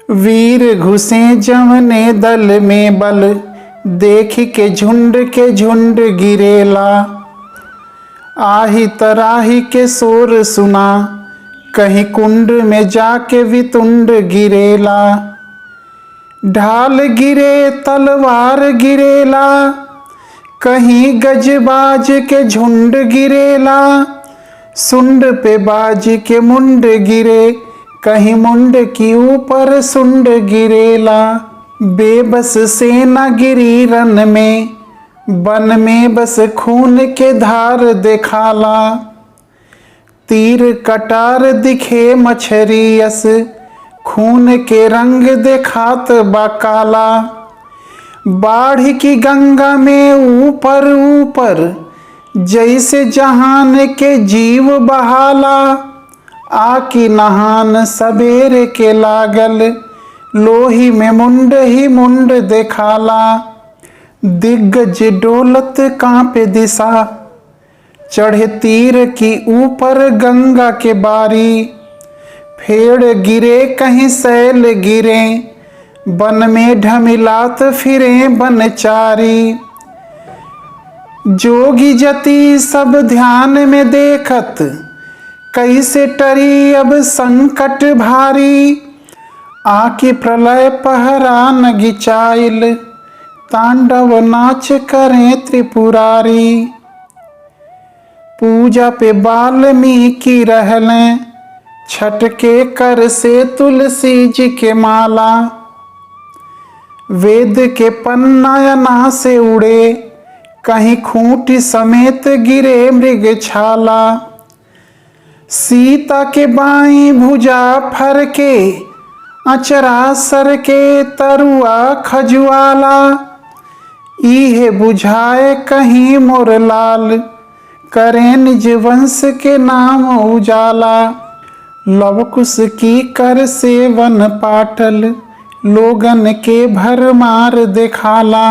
वीर घुसे जवने दल में बल, देख के झुंड गिरेला। आही तराही के शोर सुना, कहीं कुंड में जाके वितुंड गिरेला। ढाल गिरे तलवार गिरेला, कहीं गजबाज के झुंड गिरेला। सुंड पे बाज के मुंड गिरे, कहीं मुंड की ऊपर सुंड गिरेला। बेबस सेना गिरी रन में, बन में बस खून के धार देखाला। तीर कटार दिखे मछरियस, खून के रंग देखात बाकाला। बाढ़ की गंगा में ऊपर ऊपर, जैसे जहान के जीव बहाला। आकी नहान सबेरे के लागल, लोही में मुंड ही मुंड देखाला। दिग्गज डोलत कांपे दिशा, चढ़े तीर की ऊपर गंगा के बारी। फेड़ गिरे कहीं सैल गिरे, बन में ढमिलात फिरे बनचारी। जोगी जति सब ध्यान में देखत, कैसे टरी अब संकट भारी। आके प्रलय पहरा न गिचाइल, तांडव नाच करें त्रिपुरारी। पूजा पे वाल्मीकि रहलें, छठ के कर से तुलसी जी के माला। वेद के पन्नायना से उड़े, कहीं खूंटी समेत गिरे मृग छाला। सीता के बाईं भुजा फर के, अचरा सर के तरुआ खजुआला। इहे बुझाए कहीं मोर लाल, करें निज वंश के नाम उजाला। लवकुश की कर सेवन पाटल, लोगन के भरमार देखाला।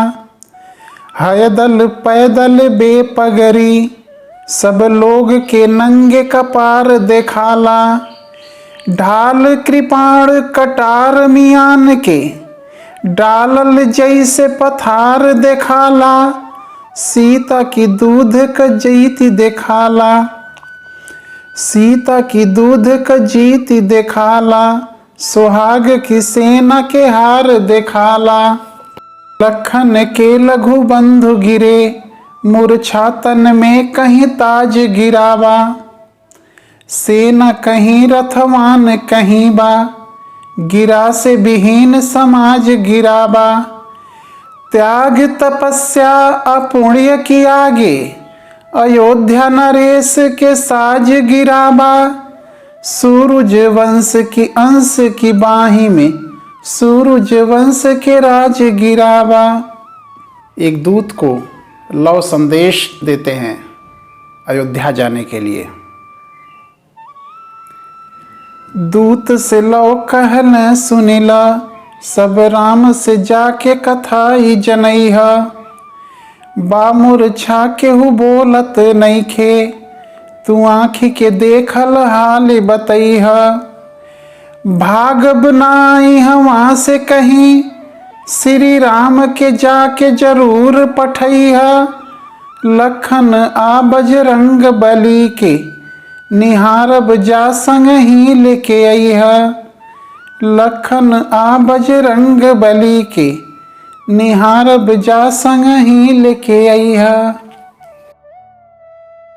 हैदल पैदल बेपगरी, सब लोग के नंगे कपार देखाला। ढाल कृपाण कटार मियान के, डालल जैसे पथार देखाला। सीता की दूध क जीती देखाला, सीता की दूध क जीती देखाला। सुहाग की सेना के हार देखाला। लखन के लघु बंधु गिरे, मूर्छा तन में कहीं ताज गिरावा। सेना कहीं रथवान कहीं बा, गिरा से विहीन समाज गिरावा। त्याग तपस्या अपुण्य की आगे, अयोध्या नरेश के साज गिरावा। सूरज वंश की अंश की बाही में, सूरज वंश के राज गिरावा। एक दूत को लव संदेश देते हैं अयोध्या जाने के लिए। दूत से लव कहन सुनिला, सब राम से जाके कथा ही जनैहा। बामुरछा केहू बोलत नइखे, तू आँखी के देखल हाल बतैहा। भागब नाई हवा से कहीं, श्री राम के जाके जरूर पठैहा। लखन आ बजरंग बली के, निहारब जा संग ही लेके अइहा। लखन आ बजरंग बली के, निहारब जा संग ही लेके अइहा।